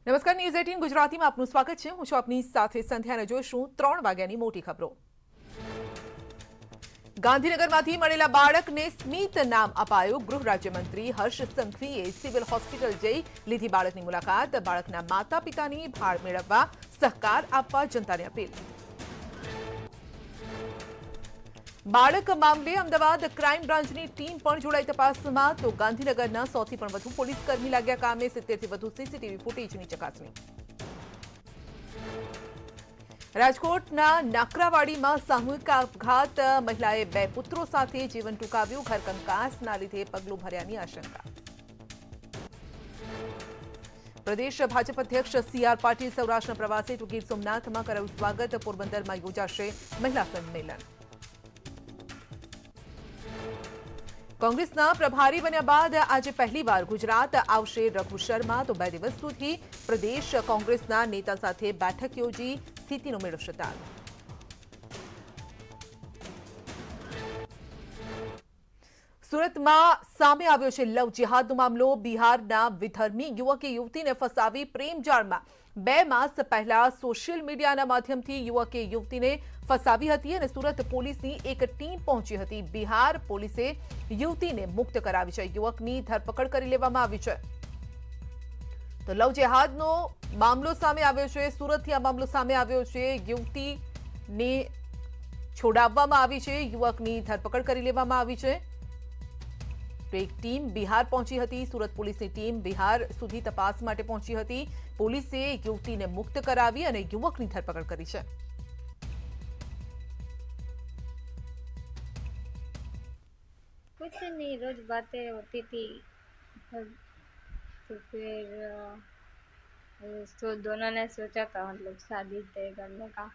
નમસ્કાર, ન્યૂઝ 18 ગુજરાતીમાં આપનું સ્વાગત છે। હું છું આપની સાથે સંધ્યાને જોઈશું 3 વાગ્યાની મોટી ખબરો। ગાંધીનગરમાંથી મળેલા બાળકને સ્મિત નામ અપાયું। ગૃહ રાજ્યમંત્રી હર્ષ સંઘવીએ સિવિલ હોસ્પિટલ જઈ લીધી બાળકની મુલાકાત। બાળકના માતા પિતાની ભાળ મેળવવા સહકાર આપવા જનતાને અપીલ। બાળક મામલે અમદાવાદ ક્રાઇમ બ્રાન્ચની ટીમ પણ જોડાઈ તપાસમાં। તો ગાંધીનગરના 100 થી પણ વધુ પોલીસકર્મી લાગ્યા કામે। 70 થી વધુ સીસીટીવી ફૂટેજની ચકાસણી। રાજકોટના નાકરાવાડીમાં સામૂહિક આપઘાત। મહિલાએ 2 પુત્રો સાથે જીવન ટૂંકાવ્યું। ઘરકંકાસના લીધે પગલું ભર્યાની આશંકા। પ્રદેશ ભાજપ અધ્યક્ષ સી.આર. પાટીલ સૌરાષ્ટ્રના પ્રવાસે તો ગીર સોમનાથમાં કરાયું સ્વાગત। પોરબંદરમાં યોજાશે મહિલા સંમેલન। કોંગ્રેસના પ્રભારી બન્યા બાદ આજે પહેલીવાર ગુજરાત આવશે રઘુ શર્મા। તો 2 દિવસ સુધી પ્રદેશ કોંગ્રેસના નેતા સાથે બેઠક યોજી સ્થિતિનો મેળવશે તાલ। સુરતમાં સામે આવ્યો છે લવ જેહાદનો મામલો। બિહારના વિધર્મી યુવકે યુવતીને ફસાવી પ્રેમજાળમાં। 2 માસ પહેલા સોશિયલ મીડિયાના માધ્યમથી યુવકે યુવતીને ફસાવી હતી અને સુરત પોલીસની એક ટીમ પહોંચી હતી। બિહાર પોલીસે યુવતીને મુક્ત કરાવી છે। યુવકની ધરપકડ કરી લેવામાં આવી છે। તો લવ જેહાદનો મામલો સામે આવ્યો છે। સુરતથી આ મામલો સામે આવ્યો છે। યુવતીને છોડાવવામાં આવી છે। યુવકની ધરપકડ કરી લેવામાં આવી છે। તો એક ટીમ બિહાર પહોંચી હતી। સુરત પોલીસની ટીમ બિહાર સુધી તપાસ માટે પહોંચી હતી। પોલીસે યુવતીને મુક્ત કરાવી અને યુવકની ધરપકડ કરી છે। कुछ नहीं, रोज बातें होती थी। तो फिर तो दोनों ने सोचा था मतलब शादी तय करने का।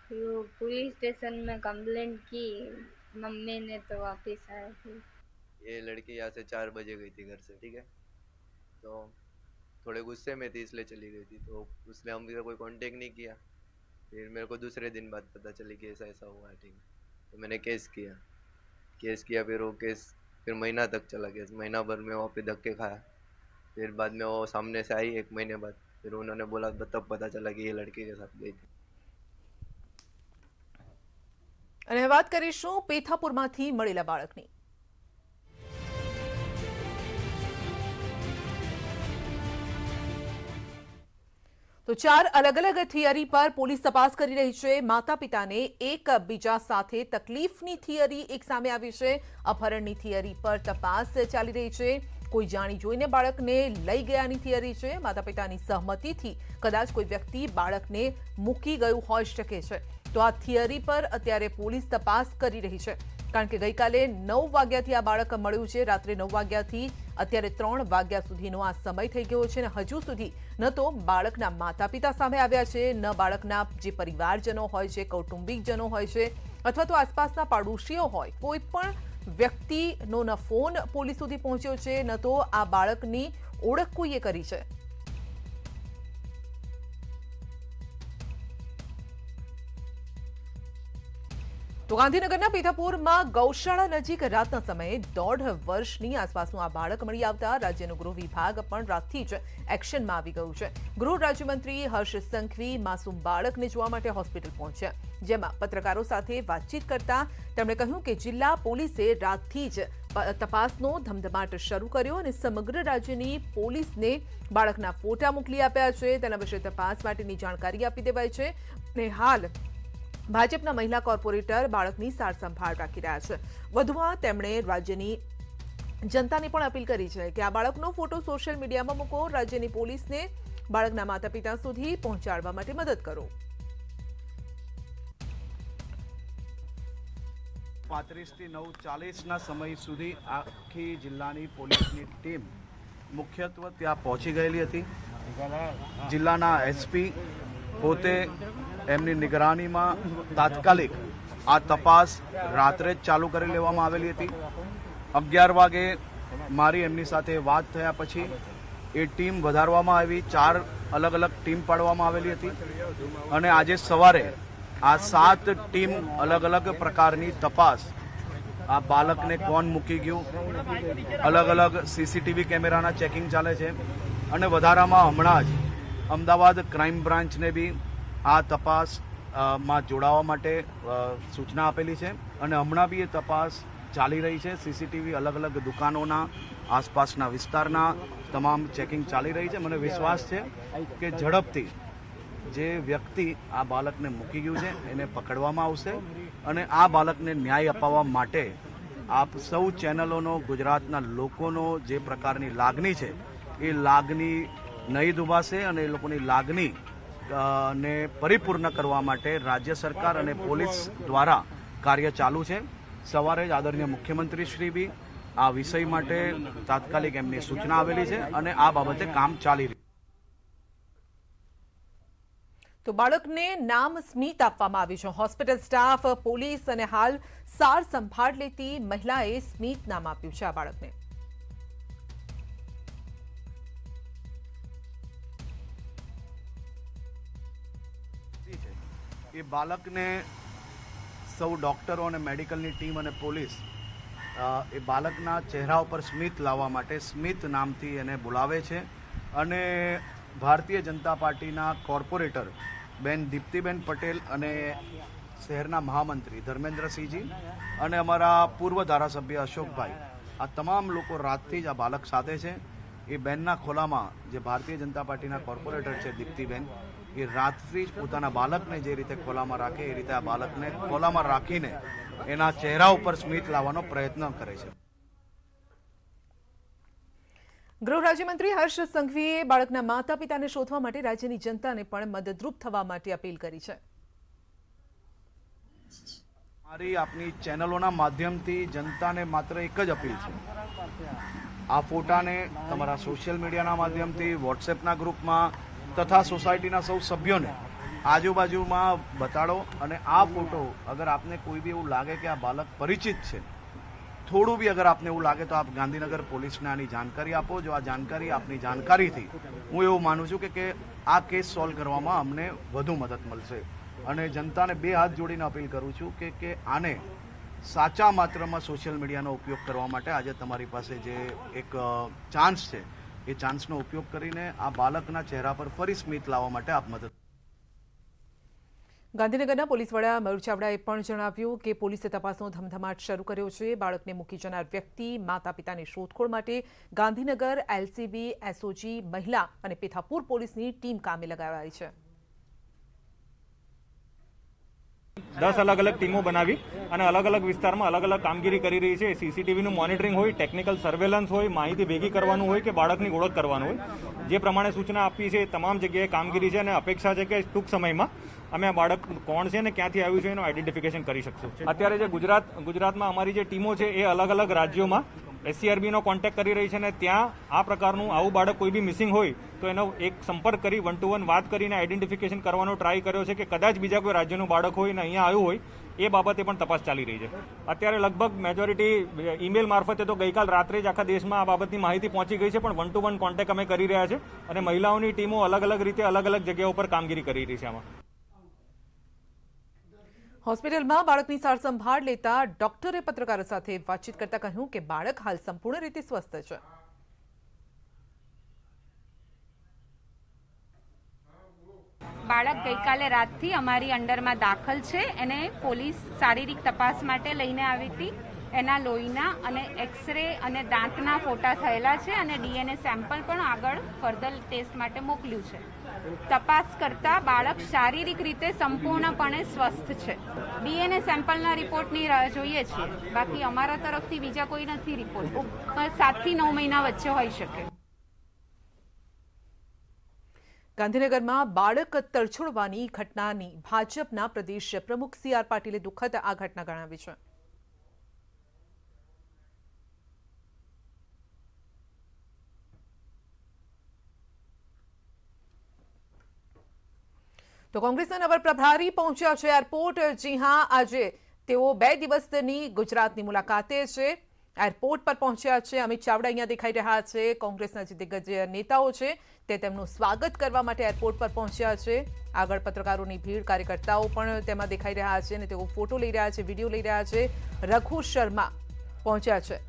फिर वो पुलिस स्टेशन में कंप्लेंट की, मम्मी ने तो वापस आए थे। ये लड़की यहाँ से 4 बजे गई थी घर से, ठीक है। तो थोड़े गुस्से में थी इसलिए चली गई थी। तो उसने हमसे कोई कांटेक्ट नहीं किया। फिर मेरे को दूसरे दिन बाद पता चली कि ऐसा ऐसा हुआ है, ठीक है। तो मैंने केस किया। फिर वो केस फिर महीना तक चला गया। महीना भर में वहाँ पे धक्के खाया। फिर बाद में वो सामने से आई 1 महीने बाद। फिर उन्होंने बोला, तब पता चला कि ये लड़के के साथ गई थी। અને વાત કરીશું પેથાપુરમાંથી મળેલા બાળકની। તો 4 અલગ અલગ થિયરી પર પોલીસ તપાસ કરી રહી છે। માતા પિતાને એકબીજા સાથે તકલીફની થિયરી એક સામે આવી છે। અપહરણની થિયરી પર તપાસ ચાલી રહી છે। કોઈ જાણી જોઈને બાળકને લઈ ગયાની થિયરી છે। માતા પિતાની સહમતિથી કદાચ કોઈ વ્યક્તિ બાળકને મૂકી ગયું હોઈ શકે છે। તો આ થિયરી પર અત્યારે પોલીસ તપાસ કરી રહી છે। કારણ કે ગઈકાલે 9 વાગ્યાથી આ બાળક મળ્યું છે। રાત્રે 9 વાગ્યાથી અત્યારે 3 વાગ્યા સુધીનો આ સમય થઈ ગયો છે અને હજુ સુધી ન તો બાળકના માતા પિતા સામે આવ્યા છે, ન બાળકના જે પરિવારજનો હોય છે, કૌટુંબિકજનો હોય છે, અથવા તો આસપાસના પાડોશીઓ હોય, કોઈ પણ વ્યક્તિનો ન ફોન પોલીસ સુધી પહોંચ્યો છે, ન તો આ બાળકની ઓળખ કોઈએ કરી છે। તો ગાંધીનગરના પેથાપુરમાં ગૌશાળા નજીક રાતના સમયે 1.5 વર્ષની આસપાસનું આ બાળક મળી આવતા રાજ્યનો ગૃહ વિભાગ પણ રાતથી જ એક્શનમાં આવી ગયું છે। ગૃહ રાજ્યમંત્રી હર્ષ સંઘવી માસૂમ બાળકને જોવા માટે હોસ્પિટલ પહોંચ્યા। જેમાં પત્રકારો સાથે વાતચીત કરતા તેમણે કહ્યું કે જિલ્લા પોલીસે રાતથી જ તપાસનો ધમધમાટ શરૂ કર્યો અને સમગ્ર રાજ્યની પોલીસને બાળકના ફોટા મોકલી આપ્યા છે। તેના વિશે તપાસ માટેની જાણકારી આપી દેવાઈ છે અને હાલ ભાજપના મહિલા કોર્પોરેટર બાળકની સાર સંભાળ રાખી રહ્યા છે। વધુમાં તેમણે રાજ્યની જનતાને પણ અપીલ કરી છે કે આ બાળકનો ફોટો સોશિયલ મીડિયામાં મૂકો, રાજ્યની પોલીસને બાળકના માતા પિતા સુધી પહોંચાડવા માટે મદદ કરો। 35 થી 9:40 ના સમય સુધી આખી જિલ્લાની પોલીસની ટીમ મુખ્યત્વે ત્યાં પહોંચી ગયેલી હતી। જિલ્લાના એસપી પોતે એમની નિગરાનીમાં તાત્કાલિક આ તપાસ રાત્રે જ ચાલુ કરી લેવામાં આવેલી હતી। 11 વાગે મારી એમની સાથે વાત થયા પછી એ ટીમ વધારવામાં આવી। 4 અલગ અલગ ટીમ પાડવામાં આવેલી હતી અને આજે સવારે આ 7 ટીમ અલગ અલગ પ્રકારની તપાસ આ બાળકને કોણ મૂકી ગયું, અલગ અલગ સીસીટીવી કેમેરાના ચેકિંગ ચાલે છે અને વધારામાં હમણાં જ અમદાવાદ ક્રાઇમ બ્રાન્ચને બી આ તપાસ માં જોડાવા માટે સૂચના આપેલી છે અને હમણાં બી એ તપાસ ચાલી રહી છે. સીસીટીવી અલગ અલગ દુકાનોના આસપાસના વિસ્તારના તમામ ચેકિંગ ચાલી રહી છે. મને વિશ્વાસ છે કે ઝડપથી જે વ્યક્તિ આ બાળકને મૂકી ગયું છે એને પકડવામાં આવશે અને આ બાળકને ન્યાય અપાવવા માટે આપ સૌ ચેનલોનો, ગુજરાતના લોકોનો જે પ્રકારની લાગણી છે એ લાગણી નહીં દુભાશે અને એ લોકોની લાગણી ને પરિપૂર્ણ કરવા માટે રાજ્ય સરકાર અને પોલીસ દ્વારા કાર્ય ચાલુ છે. સવારે જ આદરણીય મુખ્યમંત્રી શ્રી બી આ વિષય માટે તાત્કાલિક એમની સૂચના આવેલી છે અને આ બાબતે કામ ચાલી રહ્યું. તો બાળકને નામ સ્મિત આપવામાં આવ્યું છે. હોસ્પિટલ સ્ટાફ, પોલીસ અને હાલ સાર સંભાળ લેતી મહિલાએ સ્મિત નામ આપ્યું છે આ બાળકને. એ બાળકને સૌ ડોક્ટરો અને મેડિકલની ટીમ અને પોલીસ એ બાળકના ચહેરા ઉપર સ્મિત લાવવા માટે સ્મિત નામથી એને બોલાવે છે અને ભારતીય જનતા પાર્ટીના કોર્પોરેટર બેન દીપ્તિબેન પટેલ અને શહેરના મહામંત્રી ધર્મેન્દ્રસિંહજી અને અમારા પૂર્વ ધારાસભ્ય અશોકભાઈ, આ તમામ લોકો રાતથી જ આ બાળક સાથે છે. એ બેનના ખોલામાં જે ભારતીય જનતા પાર્ટીના કોર્પોરેટર છે દીપ્તિબેન, એ રાતથી જ પોતાના બાળકને જે રીતે ખોલામાં રાખે એ રીતે આ બાળકને ખોલામાં રાખીને એના ચહેરા ઉપર સ્મિત લાવવાનો પ્રયત્ન કરે છે. ગૃહ રાજ્યમંત્રી હર્ષ સંઘવીએ બાળકના માતા પિતાને શોધવા માટે રાજ્યની જનતાને પણ મદદરૂપ થવા માટે અપીલ કરી છે. મારી આપની ચેનલોના માધ્યમથી જનતાને માત્ર એક જ અપીલ છે, આ ફોટાને તમારા સોશિયલ મીડિયાના માધ્યમથી, વોટ્સએપના ગ્રુપમાં તથા સોસાયટીના સૌ સભ્યોને આજુબાજુમાં બતાડો અને આ ફોટો અગર આપને કોઈ બી એવું લાગે કે આ બાળક પરિચિત છે, થોડું બી અગર આપને એવું લાગે તો આપ ગાંધીનગર પોલીસને આની જાણકારી આપો. જો આ જાણકારી આપની જાણકારીથી હું એવું માનું છું કે આ કેસ સોલ્વ કરવામાં અમને વધુ મદદ મળશે અને જનતાને બે હાથ જોડીને અપીલ કરું છું કે આને સાચા માત્રામાં સોશિયલ મીડિયાનો ઉપયોગ કરવા માટે આજે તમારી પાસે જે એક ચાન્સ છે એ ચાન્સનો ઉપયોગ કરીને આ બાળકના ચહેરા પર ફરી સ્મિત લાવવા માટે આપ મદદ. ગાંધીનગરના પોલીસ વડા મયુર ચાવડાએ પણ જણાવ્યું કે પોલીસે તપાસનો ધમધમાટ શરૂ કર્યો છે. બાળકને મૂકી જનાર વ્યક્તિ, માતા પિતાની શોધખોળ માટે ગાંધીનગર એલસીબી, એસઓજી, મહિલા અને પેથાપુર પોલીસની ટીમ કામે લગાવાઈ છે. 10 અલગ અલગ ટીમો બનાવી અને અલગ અલગ વિસ્તારમાં અલગ અલગ કામગીરી કરી રહી છે. સીસીટીવીનું મોનિટરિંગ હોય, ટેકનિકલ સર્વેલન્સ હોય, માહિતી ભેગી કરવાનું હોય કે બાળકની ઓળખ કરવાનું હોય, જે પ્રમાણે સૂચના આપી છે તમામ જગ્યાએ કામગીરી છે અને અપેક્ષા છે કે ટૂંક સમયમાં અમે આ બાળક કોણ છે અને ક્યાંથી આવ્યું છે એનું આઈડેન્ટિફિકેશન કરી શકશું. અત્યારે જે ગુજરાતમાં અમારી જે ટીમો છે એ અલગ અલગ રાજ્યોમાં SCRBનો કોન્ટેક્ટ કરી રહી છે અને ત્યાં આ પ્રકારનું આવું બાળક કોઈ બી મિસિંગ હોય તો એનો એક સંપર્ક કરી 1 to 1 વાત કરીને આઈડેન્ટિફિકેશન કરવાનો ટ્રાય કર્યો છે કે કદાચ બીજા કોઈ રાજ્યનું બાળક હોય ને અહીંયા આવ્યું હોય એ બાબતે પણ તપાસ ચાલી રહી છે. અત્યારે લગભગ મેજોરિટી ઈમેલ મારફતે તો ગઈકાલ રાત્રે જ આખા દેશમાં આ બાબતની માહિતી પહોંચી ગઈ છે, પણ 1 to 1 કોન્ટેક્ટ અમે કરી રહ્યા છે અને મહિલાઓની ટીમો અલગ અલગ રીતે અલગ અલગ જગ્યાઓ પર કામગીરી કરી રહી છે. આમાં હોસ્પિટલમાં બાળકની સાર સંભાળ લેતા ડોક્ટરે પત્રકારો સાથે વાતચીત કરતા કહ્યું કે બાળક હાલ સંપૂર્ણ રીતે સ્વસ્થ છે. બાળક ગઈકાલે રાતથી અમારી અંડરમાં દાખલ છે. એને પોલીસ શારીરિક તપાસ માટે લઈને આવી હતી. એના લોહીના અને એક્સરે અને દાંતના ફોટા થયેલા છે અને DNA સેમ્પલ પણ આગળ ફર્ધર ટેસ્ટ માટે મોકલ્યું છે. તપાસ કરતા બાળક શારીરિક રીતે સંપૂર્ણપણે સ્વસ્થ છે. DNA સેમ્પલના રિપોર્ટની રાહ જોઈએ છીએ. બાકી અમારા તરફથી બીજા કોઈ નથી રિપોર્ટ. 7 થી 9 મહિના વચ્ચે હોઈ શકે. ગાંધીનગરમાં બાળક તરછોડવાની ઘટનાની ભાજપના પ્રદેશ પ્રમુખ CR પાટીલે દુઃખદ આ ઘટના ગણાવી છે. તો કોંગ્રેસના નવા પ્રભારી પહોંચ્યા છે એરપોર્ટ. જી હા, આજે તેઓ 2 દિવસની ગુજરાતની મુલાકાતે છે. એરપોર્ટ પર પહોંચ્યા છે. અમિત ચાવડા અહીંયા દેખાઈ રહ્યા છે. કોંગ્રેસના જે દિગ્ગજ નેતાઓ છે તે તેમનું સ્વાગત કરવા માટે એરપોર્ટ પર પહોંચ્યા છે. આગળ પત્રકારોની ભીડ, કાર્યકર્તાઓ પણ તેમાં દેખાઈ રહ્યા છે અને તેઓ ફોટો લઈ રહ્યા છે, વિડીયો લઈ રહ્યા છે. રઘુ શર્મા પહોંચ્યા છે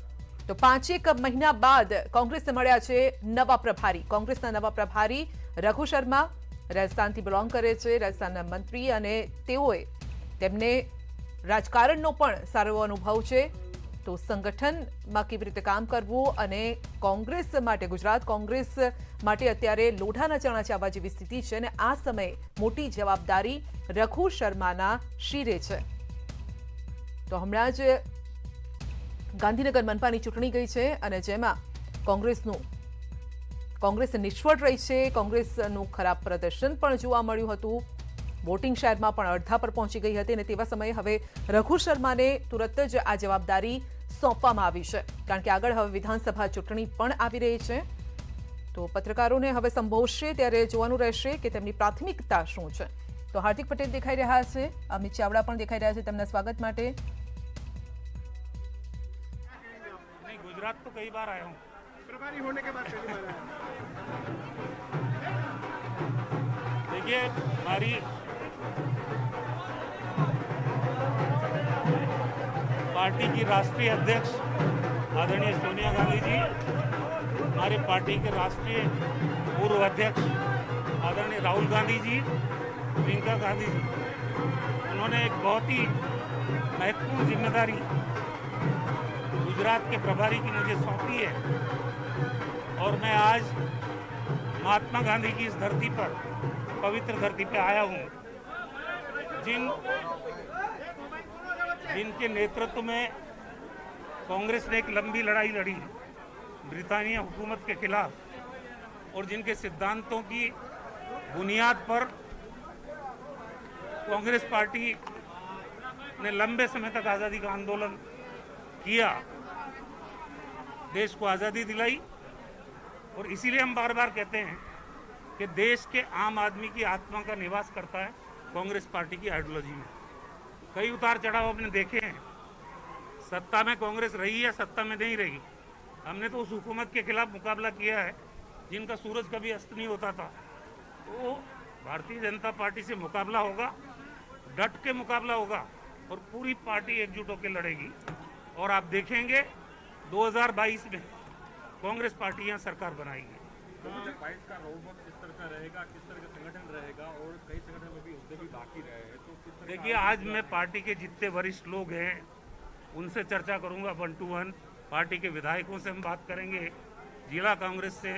તો 5 મહિના બાદ કોંગ્રેસને મળ્યા છે નવા પ્રભારી. કોંગ્રેસના નવા પ્રભારી રઘુ શર્મા રાજસ્થાનથી બિલોંગ કરે છે, રાજસ્થાનના મંત્રી, અને તેમને રાજકારણનો પણ સારો અનુભવ છે. તો સંગઠનમાં કેવી રીતે કામ કરવું અને કોંગ્રેસ માટે, ગુજરાત કોંગ્રેસ માટે અત્યારે લોઢાના ચણા ચાવવા જેવી સ્થિતિ છે અને આ સમયે મોટી જવાબદારી રઘુ શર્માના શિરે છે. તો હમણાં જ ગાંધીનગર મનપાની ચૂંટણી ગઈ છે અને જેમાં કોંગ્રેસ નિષ્ફળ રહી છે. કોંગ્રેસનું ખરાબ પ્રદર્શન પણ જોવા મળ્યું હતું. વોટિંગ શેરમાં પણ અડધા પર પહોંચી ગઈ હતી અને તેવા સમયે હવે રઘુ શર્માને તુરત જ આ જવાબદારી સોંપવામાં આવી છે, કારણ કે આગળ હવે વિધાનસભા ચૂંટણી પણ આવી રહી છે. તો પત્રકારોને હવે સંબોધશે ત્યારે જોવાનું રહેશે કે તેમની પ્રાથમિકતા શું છે. તો હાર્દિક પટેલ દેખાઈ રહ્યા છે, અમિત ચાવડા પણ દેખાઈ રહ્યા છે તેમના સ્વાગત માટે. गुजरात तो कई बार आया हूँ, प्रभारी होने के बाद पहली बार आया। देखिए हमारी पार्टी की राष्ट्रीय अध्यक्ष आदरणीय सोनिया गांधी जी, हमारी पार्टी के राष्ट्रीय पूर्व अध्यक्ष आदरणीय राहुल गांधी जी, प्रियंका गांधी जी, उन्होंने एक बहुत ही महत्वपूर्ण जिम्मेदारी गुजरात के प्रभारी की मुझे सौंपी है और मैं आज महात्मा गांधी की इस धरती पर, पवित्र धरती पे आया हूँ, जिनके नेतृत्व में कांग्रेस ने एक लंबी लड़ाई लड़ी ब्रिटानिया हुकूमत के खिलाफ और जिनके सिद्धांतों की बुनियाद पर कांग्रेस पार्टी ने लंबे समय तक आज़ादी का आंदोलन किया, देश को आज़ादी दिलाई। और इसीलिए हम बार बार कहते हैं कि देश के आम आदमी की आत्मा का निवास करता है कांग्रेस पार्टी की आइडियोलॉजी में। कई उतार चढ़ाव आपने देखे हैं, सत्ता में कांग्रेस रही है, सत्ता में नहीं रही। हमने तो उस हुकूमत के खिलाफ मुकाबला किया है जिनका सूरज कभी अस्त नहीं होता था। तो भारतीय जनता पार्टी से मुकाबला होगा, डट के मुकाबला होगा और पूरी पार्टी एकजुट होकर लड़ेगी। और आप देखेंगे 2022 में कांग्रेस पार्टी यहाँ सरकार बनाएगी। फाइट का रोडमैप किस तरह का रहेगा, किस तरह का संगठन रहेगा, और कई संगठन में भी हुद्दे भी बाकी रहे हैं, तो किस तरह देखिए आज मैं पार्टी के जितने वरिष्ठ लोग हैं उनसे चर्चा करूंगा 1 to 1। पार्टी के विधायकों से हम बात करेंगे, जिला कांग्रेस से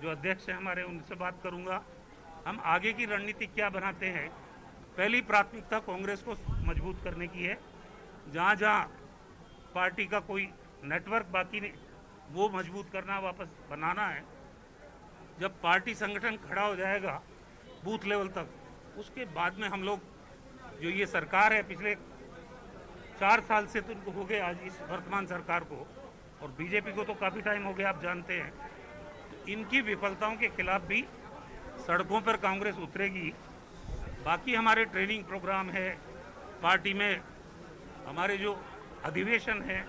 जो अध्यक्ष हैं हमारे उनसे बात करूंगा। हम आगे की रणनीति क्या बनाते हैं। पहली प्राथमिकता कांग्रेस को मजबूत करने की है, जहाँ जहाँ पार्टी का कोई नेटवर्क बाकी नहीं वो मजबूत करना, वापस बनाना है। जब पार्टी संगठन खड़ा हो जाएगा बूथ लेवल तक, उसके बाद में हम लोग जो ये सरकार है पिछले 4 साल से तो हो गए आज इस वर्तमान सरकार को, और बीजेपी को तो काफ़ी टाइम हो गया आप जानते हैं, इनकी विफलताओं के खिलाफ भी सड़कों पर कांग्रेस उतरेगी। बाकी हमारे ट्रेनिंग प्रोग्राम है, पार्टी में हमारे जो अधिवेशन है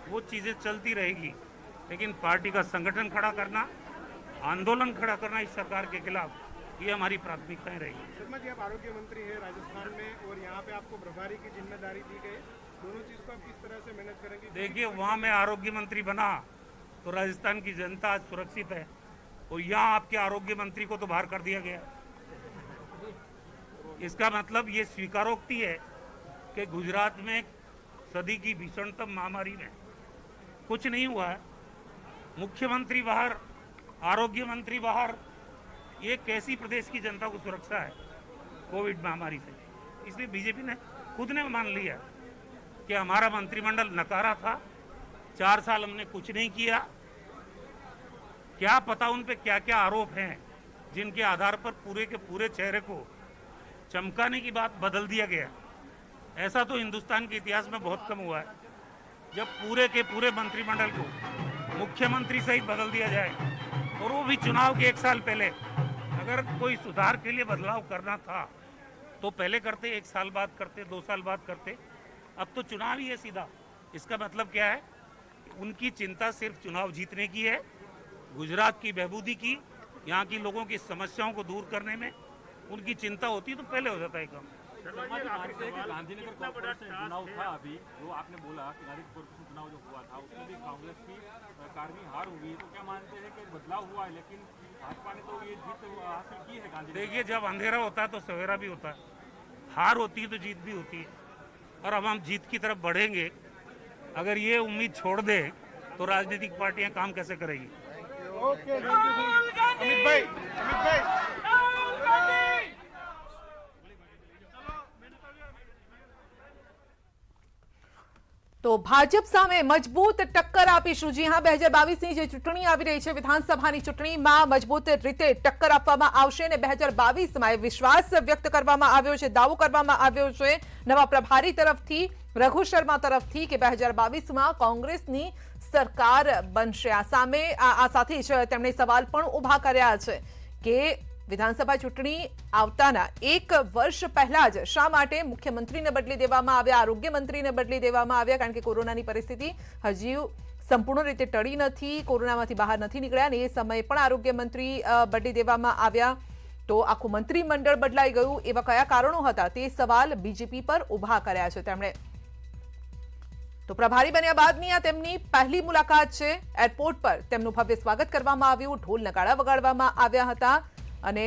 वो चीज़ें चलती रहेगी, लेकिन पार्टी का संगठन खड़ा करना, आंदोलन खड़ा करना इस सरकार के खिलाफ, ये हमारी प्राथमिकताएं रहेगी। शर्मा जी, आप आरोग्य मंत्री हैं राजस्थान में और यहाँ पे आपको प्रभारी की जिम्मेदारी दी गई, दोनों चीज को आप किस तरह से मैनेज करेंगे? देखिए वहाँ मैं आरोग्य मंत्री बना तो राजस्थान की जनता आज सुरक्षित है, और यहाँ आपके आरोग्य मंत्री को तो बाहर कर दिया गया। इसका मतलब ये स्वीकारोक्ति है कि गुजरात में सदी की भीषणतम महामारी में कुछ नहीं हुआ है। मुख्यमंत्री बाहर, आरोग्य मंत्री बाहर, ये कैसी प्रदेश की जनता को सुरक्षा है कोविड महामारी से। इसलिए बीजेपी ने खुद ने मान लिया कि हमारा मंत्रिमंडल नकारा था, 4 साल हमने कुछ नहीं किया। क्या पता उन पे क्या क्या आरोप हैं जिनके आधार पर पूरे के पूरे चेहरे को चमकाने की बात बदल दिया गया। ऐसा तो हिंदुस्तान के इतिहास में बहुत कम हुआ है, जब पूरे के पूरे मंत्रिमंडल को मुख्यमंत्री सहित बदल दिया जाए, और वो भी चुनाव के 1 साल पहले। अगर कोई सुधार के लिए बदलाव करना था तो पहले करते, 1 साल बाद करते, 2 साल बाद करते। अब तो चुनाव ही है सीधा। इसका मतलब क्या है? उनकी चिंता सिर्फ चुनाव जीतने की है, गुजरात की बहबूदी की, यहाँ की लोगों की समस्याओं को दूर करने में उनकी चिंता होती तो पहले हो जाता है काम। गांधीनगर कॉर्पोरेशन चुनाव था अभी, जो आपने बोला कि गांधीनगर कॉर्पोरेशन चुनाव जो हुआ था उसमें भी कांग्रेस की कारवी हार हुई है, तो क्या मानते हैं कि बदलाव हुआ है, लेकिन भाजपा ने तो ये जीत हासिल की है गांधी। देखिए, जब अंधेरा होता है तो सवेरा भी होता है, हार होती है तो जीत भी होती है, और अब हम जीत की तरफ बढ़ेंगे। अगर ये उम्मीद छोड़ दे तो राजनीतिक पार्टियां काम कैसे करेगी। अमित भाई તો ભાજપ સામે મજબૂત ટક્કર આપીશું। જી હા, 2022ની જે ચૂંટણી આવી રહી છે, વિધાનસભાની ચૂંટણીમાં મજબૂત રીતે ટક્કર આપવામાં આવશે અને 2022માં એ વિશ્વાસ વ્યક્ત કરવામાં આવ્યો છે, દાવો કરવામાં આવ્યો છે નવા પ્રભારી તરફથી, રઘુ શર્મા તરફથી કે 2022માં કોંગ્રેસની સરકાર બનશે। આ સાથે જ તેમણે સવાલ પણ ઊભા કર્યા છે કે વિધાનસભા ચૂંટણી આવતાના 1 વર્ષ પહેલા જ શા માટે મુખ્યમંત્રીને બદલી દેવામાં આવ્યા, આરોગ્ય મંત્રીને બદલી દેવામાં આવ્યા, કારણ કે કોરોનાની પરિસ્થિતિ હજી સંપૂર્ણ રીતે ટળી નથી, કોરોનામાંથી બહાર નથી નીકળ્યા અને એ સમયે પણ આરોગ્ય મંત્રી બદલી દેવામાં આવ્યા, તો આખું મંત્રીમંડળ બદલાઈ ગયું, એવા કયા કારણો હતા તે સવાલ બીજેપી પર ઊભા કર્યા છે તેમણે। તો પ્રભારી બન્યા બાદની આ તેમની પહેલી મુલાકાત છે। એરપોર્ટ પર તેમનું ભવ્ય સ્વાગત કરવામાં આવ્યું, ઢોલ નગાડા વગાડવામાં આવ્યા હતા અને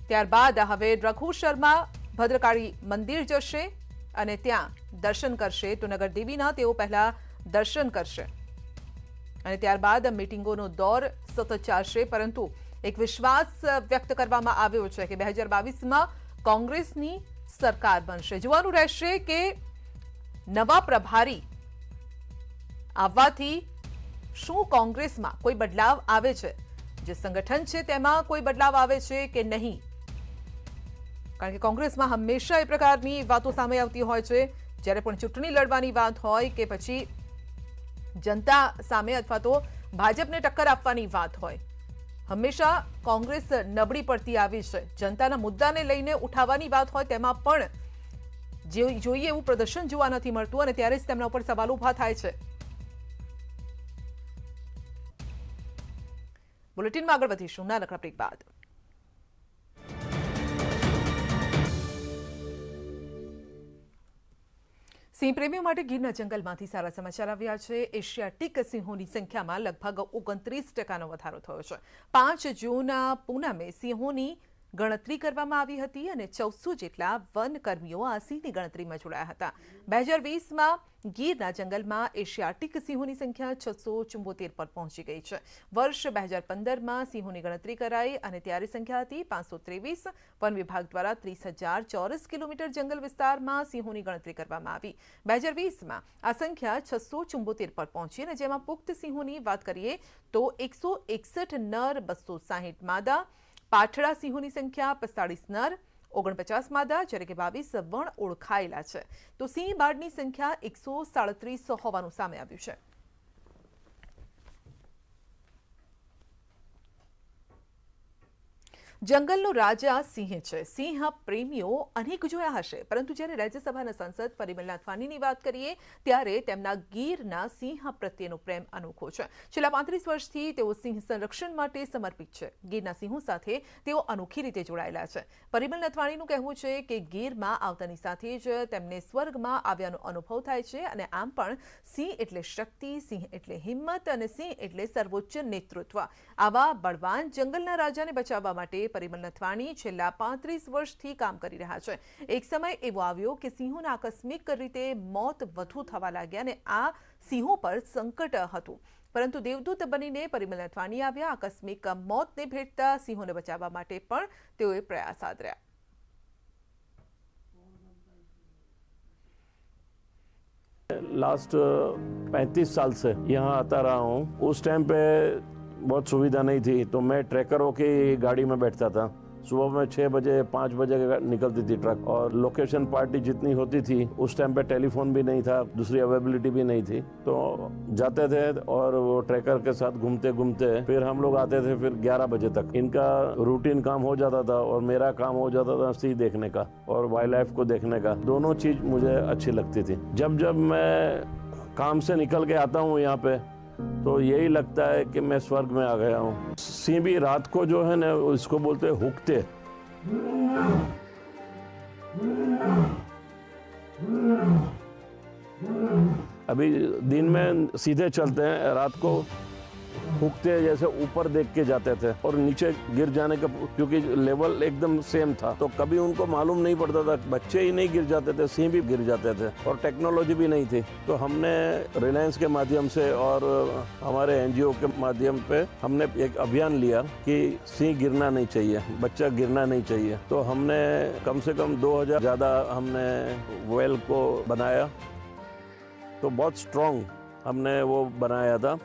ત્યારબાદ હવે રઘુ શર્મા ભદ્રકાળી મંદિર જશે અને ત્યાં દર્શન કરશે। તો નગરદેવીના તેઓ પહેલા દર્શન કરશે અને ત્યારબાદ મીટિંગોનો દોર સતત ચાલશે, પરંતુ એક વિશ્વાસ વ્યક્ત કરવામાં આવ્યો છે કે 2022માં કોંગ્રેસની સરકાર બનશે। જોવાનું રહેશે કે નવા પ્રભારી આવવાથી શું કોંગ્રેસમાં કોઈ બદલાવ આવે છે, જે સંગઠન છે તેમાં કોઈ બદલાવ આવે છે કે નહીં, કારણ કે કોંગ્રેસમાં હંમેશા એ પ્રકારની વાતો સામે આવતી હોય છે, જ્યારે પણ ચૂંટણી લડવાની વાત હોય કે પછી જનતા સામે અથવા તો ભાજપને ટક્કર આપવાની વાત હોય, હંમેશા કોંગ્રેસ નબળી પડતી આવી છે। જનતાના મુદ્દાને લઈને ઉઠાવવાની વાત હોય તેમાં પણ જોઈએ એવું પ્રદર્શન જોવા નથી મળતું અને ત્યારે જ તેમના ઉપર સવાલ ઊભા થાય છે। બુલેટિનમાં આગળ વધીશું નાનકડા બ્રેક બાદ। સિંહ પ્રેમીઓ માટે ગીરના જંગલમાંથી સારા સમાચાર આવ્યા છે। એશિયાટિક સિંહોની સંખ્યામાં લગભગ 29% વધારો થયો છે। 5 જૂન પૂનમે સિંહોની ગણતરી કરવામાં આવી હતી અને 1400 જેટલા વનકર્મીઓ આ સિંહની ગણતરીમાં જોડાયા હતા। 2020માં ગીરના જંગલમાં એશિયાટિક સિંહોની સંખ્યા 674 પર પહોંચી ગઈ છે। વર્ષ 2015માં સિંહોની ગણતરી કરાઈ અને ત્યારે સંખ્યા હતી 523। વન વિભાગ દ્વારા 30,000 ચોરસ કિલોમીટર જંગલ વિસ્તારમાં સિંહોની ગણતરી કરવામાં આવી। 2020માં આ સંખ્યા 674 પર પહોંચી અને જેમાં પુખ્ત સિંહોની વાત કરીએ તો 161 નર, 260 માદા, પાઠડા સિંહોની સંખ્યા 45 નર, 49 માદા, જ્યારે કે 22 વણ ઓળખાયેલા છે। તો સિંહ બાળની સંખ્યા 137 હોવાનું સામે આવ્યું છે। જંગલનો રાજા સિંહ છે। સિંહ પ્રેમીઓ અનેક જોયા હશે, પરંતુ જ્યારે રાજ્યસભાના સાંસદ પરિમલ નાથવાણીની વાત કરીએ ત્યારે તેમના ગીરના સિંહ પ્રત્યેનો પ્રેમ અનોખો છે। છેલ્લા 35 વર્ષથી તેઓ સિંહ સંરક્ષણ માટે સમર્પિત છે। ગીરના સિંહો સાથે તેઓ અનોખી રીતે જોડાયેલા છે। પરિમલ નાથવાણીનું કહેવું છે કે ગીરમાં આવતાની સાથે જ તેમને સ્વર્ગમાં આવ્યાનો અનુભવ થાય છે અને આમ પણ સિંહ એટલે શક્તિ, સિંહ એટલે હિંમત અને સિંહ એટલે સર્વોચ્ચ નેતૃત્વ। આવા બળવાન જંગલના રાજાને બચાવવા માટે પરિમલ નાથવાણી છેલ્લા 35 વર્ષથી કામ કરી રહ્યા છે। એક સમય એવો આવ્યો કે સિંહોના આકસ્મિક રીતે મોત વધુ થવા લાગ્યા અને આ સિંહો પર સંકટ હતું, પરંતુ દેવદૂત બનીને પરિમલ નાથવાણી આવ્યા। આકસ્મિક મોતને ભેટતા સિંહોને બચાવવા માટે પણ તેઓએ પ્રયાસ આદર્યા। लास्ट 35 साल से यहाँ आता रहा हूँ। उस टाइम पे बहुत सुविधा नहीं थी, तो मैं ट्रैकरों की गाड़ी में बैठता था। सुबह में 6 बजे 5 बजे निकलती थी ट्रक, और लोकेशन पार्टी जितनी होती थी उस टाइम पे टेलीफोन भी नहीं था, दूसरी अवेलेबिलिटी भी नहीं थी, तो जाते थे और वो ट्रैकर के साथ घूमते घूमते फिर हम लोग आते थे। फिर 11 बजे तक इनका रूटीन काम हो जाता था और मेरा काम हो जाता था सिंह देखने का और वाइल्ड लाइफ को देखने का। दोनों चीज मुझे अच्छी लगती थी। जब जब मैं काम से निकल के आता हूँ यहाँ पे तो यही लगता है कि मैं स्वर्ग में आ गया हूँ। सिंह भी रात को जो है ना, इसको बोलते हैं हुक्ते। अभी दिन में सीधे चलते हैं, रात को फूकते जैसे ऊपर देख के जाते थे और नीचे गिर जाने का, क्योंकि लेवल एकदम सेम था तो कभी उनको मालूम नहीं पड़ता था। बच्चे ही नहीं गिर जाते थे, सिंह भी गिर जाते थे और टेक्नोलॉजी भी नहीं थी। तो हमने रिलायंस के माध्यम से और हमारे एनजीओ के माध्यम पे हमने एक अभियान लिया कि सिंह गिरना नहीं चाहिए, बच्चा गिरना नहीं चाहिए। तो हमने कम से कम 2000 ज़्यादा हमने वेल को बनाया, तो बहुत स्ट्रॉन्ग हमने वो बनाया था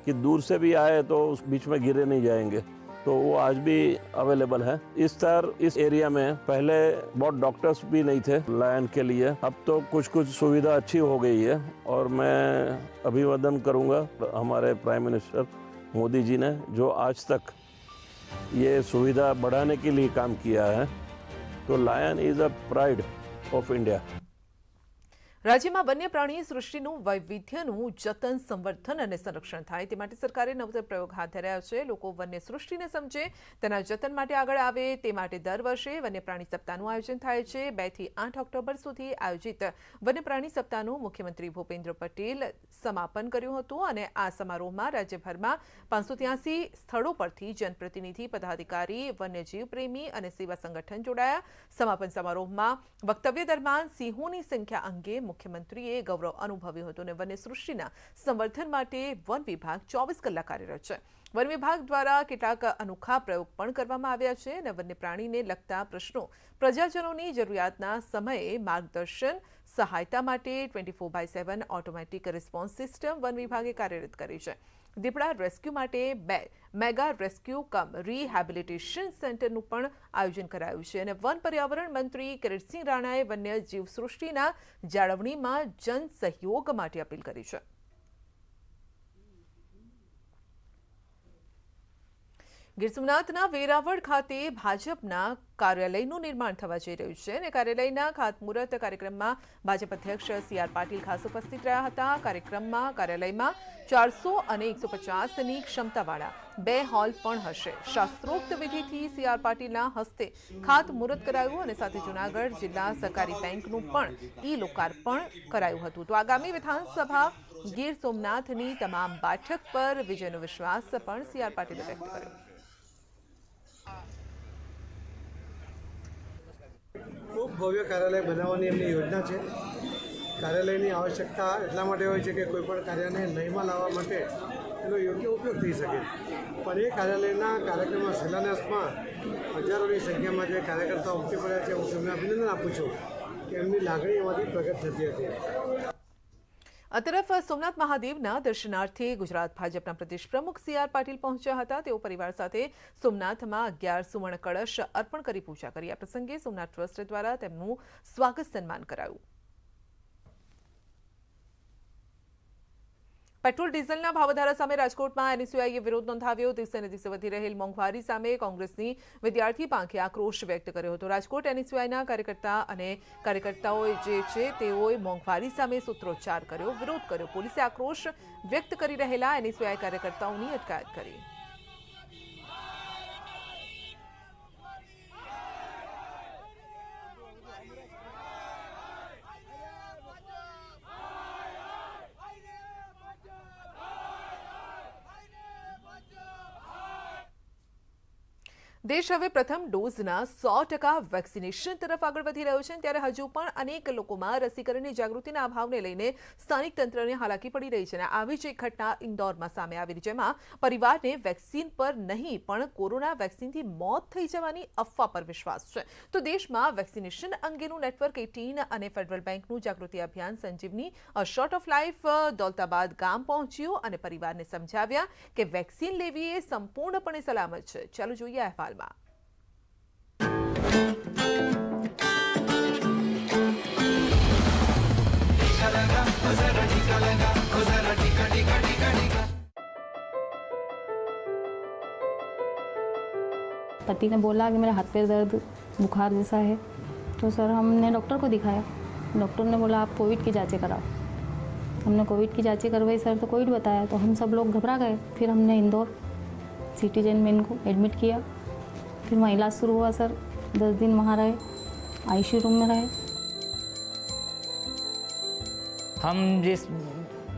कि दूर से भी आए तो उस बीच में गिरे नहीं जाएंगे। तो वो आज भी अवेलेबल है। इस एरिया में पहले बहुत डॉक्टर्स भी नहीं थे लायन के लिए, अब तो कुछ सुविधा अच्छी हो गई है और मैं अभिवादन करूंगा हमारे प्राइम मिनिस्टर मोदी जी ने, जो आज तक ये सुविधा बढ़ाने के लिए काम किया है। तो lion is a pride of India. રાજ્યમાં વન્ય પ્રાણી સૃષ્ટિનું વૈવિધ્યનું જતન, સંવર્ધન અને સંરક્ષણ થાય તે માટે સરકારે નવતર પ્રયોગ હાથ ધર્યા છે। લોકો વન્ય સૃષ્ટિને સમજે, તેના જતન માટે આગળ આવે તે માટે દર વર્ષે વન્ય પ્રાણી સપ્તાહનું આયોજન થાય છે। 2 થી 8 ઓક્ટોબર સુધી આયોજિત વન્ય પ્રાણી સપ્તાહનું મુખ્યમંત્રી ભૂપેન્દ્ર પટેલ સમાપન કર્યું હતું અને આ સમારોહમાં રાજ્યભરમાં 583 સ્થળો પરથી જનપ્રતિનિધિ, પદાધિકારી, વન્યજીવ પ્રેમી અને સેવા સંગઠન જોડાયા। સમાપન સમારોહમાં વક્તવ્ય દરમિયાન સિંહોની સંખ્યા અંગે મુખ્યમંત્રીએ ગૌરવ અનુભવ્યું હતું અને વન્ય સૃષ્ટિના સંવર્ધન માટે વન વિભાગ 24 કલાક કાર્યરત છે। વન વિભાગ દ્વારા કેટલાક અનોખા પ્રયોગ પણ કરવામાં આવ્યા છે અને વન્ય પ્રાણીને લગતા પ્રશ્નો, પ્રજાજનોની જરૂરિયાતના સમયે માર્ગદર્શન, સહાયતા માટે 24/7 ઓટોમેટિક રિસ્પોન્સ સિસ્ટમ વન વિભાગે કાર્યરત કરી છે। દીપડા રેસ્ક્યુ માટે 2 મેગા રેસ્ક્યુ કમ રિહેબિલિટેશન સેન્ટરનું પણ આયોજન કરાયું છે અને વન પર્યાવરણ મંત્રી કિરીટસિંહ રાણાએ વન્ય જીવ સૃષ્ટિના જાળવણીમાં જન સહયોગ માટે અપીલ કરી છે। ગીર સોમનાથના વેરાવળ ખાતે ભાજપના કાર્યાલયનું નિર્માણ થવા જઈ રહ્યું છે અને કાર્યાલયના ખાતમુહૂર્ત કાર્યક્રમમાં ભાજપ અધ્યક્ષ CR પાટીલ ખાસ ઉપસ્થિત રહ્યા હતા। કાર્યક્રમમાં કાર્યાલયમાં 400 અને 150ની ક્ષમતાવાળા 2 હોલ પણ હશે। શાસ્ત્રોક્ત વિધિથી CR પાટીલના હસ્તે ખાતમુહૂર્ત કરાયું અને સાથે જૂનાગઢ જિલ્લા સહકારી બેંકનું પણ લોકાર્પણ કરાયું હતું। તો આગામી વિધાનસભા ગીર સોમનાથની તમામ બેઠક પર વિજયનો વિશ્વાસ પણ CR પાટીલે વ્યક્ત કર્યો। ખૂબ ભવ્ય કાર્યાલય બનાવવાની એમની યોજના છે। કાર્યાલયની આવશ્યકતા એટલા માટે હોય છે કે કોઈપણ કાર્યને નયમાં લાવવા માટે એનો યોગ્ય ઉપયોગ થઈ શકે। પણ એ કાર્યાલયના કાર્યક્રમના શિલાન્યાસમાં હજારોની સંખ્યામાં જે કાર્યકર્તાઓ ઉમટી પડ્યા છે, હું તેમને અભિનંદન આપું છું કે એમની લાગણી એમાંથી પ્રગટ થતી હતી। આ તરફ સોમનાથ મહાદેવના દર્શનાર્થે ગુજરાત ભાજપના પ્રદેશ પ્રમુખ CR પાટીલ પહોંચ્યા હતા। તેઓ પરિવાર સાથે સોમનાથમાં 11 સુવર્ણ કળશ અર્પણ કરી પૂજા કરી। આ પ્રસંગે સોમનાથ ટ્રસ્ટ દ્વારા તેમનું સ્વાગત સન્માન કરાયું। પેટ્રોલ ડીઝલના ભાવવધારા સામે રાજકોટમાં NSUIએ વિરોધ નોંધાવ્યો। દિવસે ને દિવસે વધી રહેલ મોંઘવારી સામે કોંગ્રેસની વિદ્યાર્થી પાંખે આક્રોશ વ્યક્ત કર્યો હતો। રાજકોટ NSUIના કાર્યકર્તા અને કાર્યકર્તાઓએ જે છે તેઓએ મોંઘવારી સામે સૂત્રોચ્ચાર કર્યો, વિરોધ કર્યો। પોલીસે આક્રોશ વ્યક્ત કરી રહેલા NSUI કાર્યકર્તાઓની અટકાયત કરી। દેશ હવે પ્રથમ ડોઝના 100% વેક્સિનેશન તરફ આગળ વધી રહ્યો છે, ત્યારે હજુ પણ અનેક લોકોમાં રસીકરણની જાગૃતિના અભાવને લઈને સ્થાનિક તંત્રને હાલાકી પડી રહી છે। આવી જ એક ઘટના ઇન્દોરમાં સામે આવી, જેમાં પરિવારને વેક્સિન પર નહીં પણ કોરોના વેક્સિનથી મોત થઈ જવાની અફવા પર વિશ્વાસ છે। તો દેશમાં વેક્સિનેશન અંગેનું નેટવર્ક 18 અને ફેડરલ બેંકનું જાગૃતિ અભિયાન સંજીવની શોર્ટ ઓફ લાઈફ દौलताबाद ગામ પહોંચ્યું અને પરિવારને સમજાવ્યા કે વેક્સિન લેવી એ સંપૂર્ણપણે સલામત છે। ચાલો જોઈએ અહેવાલ। पति ने बोला कि मेरे हाथ पैर दर्द, बुखार जैसा है, तो सर हमने डॉक्टर को दिखाया। डॉक्टर ने बोला आप कोविड की जांचें कराओ। हमने कोविड की जांचें करवाई सर, तो कोविड बताया, तो हम सब लोग घबरा गए। फिर हमने इंदौर सिटीजन में इनको एडमिट किया। फिर वहाँ इलाज शुरू हुआ सर, 10 दिन वहाँ रहे, ICU रूम में रहे। हम जिस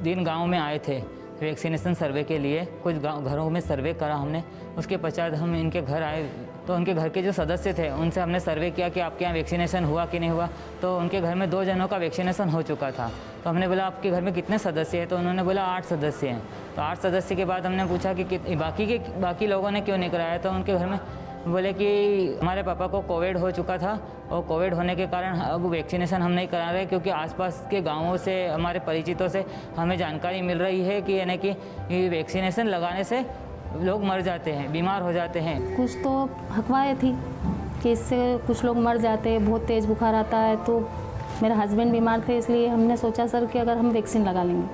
दिन गांव में आए थे वैक्सीनेशन सर्वे के लिए। कुछ घरों में सर्वे करा हमने, उसके पश्चात हम इनके घर आए तो उनके घर के जो सदस्य थे उनसे हमने सर्वे किया कि आपके यहाँ वैक्सीनेशन हुआ कि नहीं हुआ। तो उनके घर में 2 जनों का वैक्सीनेशन हो चुका था। तो हमने बोला आपके घर में कितने सदस्य हैं, तो उन्होंने बोला 8 सदस्य हैं। तो 8 सदस्य के बाद हमने पूछा कि बाकी लोगों ने क्यों नहीं कराया। तो उनके घर में बोले कि हमारे पापा को कोविड हो चुका था और कोविड होने के कारण अब वैक्सीनेशन हम नहीं करा रहे, क्योंकि आसपास के गांवों से हमारे परिचितों से हमें जानकारी मिल रही है कि यानी कि वैक्सीनेशन लगाने से लोग मर जाते हैं, बीमार हो जाते हैं। कुछ तो अफवाहें थी कि इससे कुछ लोग मर जाते हैं, बहुत तेज़ बुखार आता है। तो मेरे हस्बैंड बीमार थे, इसलिए हमने सोचा सर कि अगर हम वैक्सीन लगा लेंगे,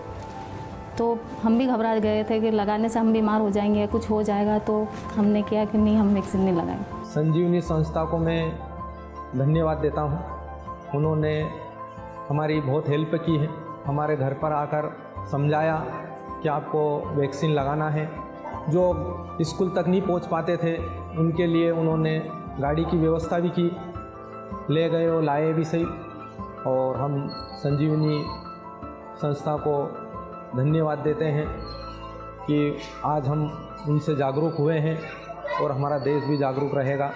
तो हम भी घबरा गए थे कि लगाने से हम बीमार हो जाएंगे, कुछ हो जाएगा। तो हमने किया कि नहीं, हम वैक्सीन नहीं लगाएंगे। संजीवनी संस्था को मैं धन्यवाद देता हूँ। उन्होंने हमारी बहुत हेल्प की है, हमारे घर पर आकर समझाया कि आपको वैक्सीन लगाना है। जो स्कूल तक नहीं पहुँच पाते थे उनके लिए उन्होंने गाड़ी की व्यवस्था भी की, ले गए और लाए भी सही। और हम संजीवनी संस्था को धन्यवाद देते हैं कि आज हम उनसे जागरूक हुए हैं और हमारा देश भी जागरूक रहेगा।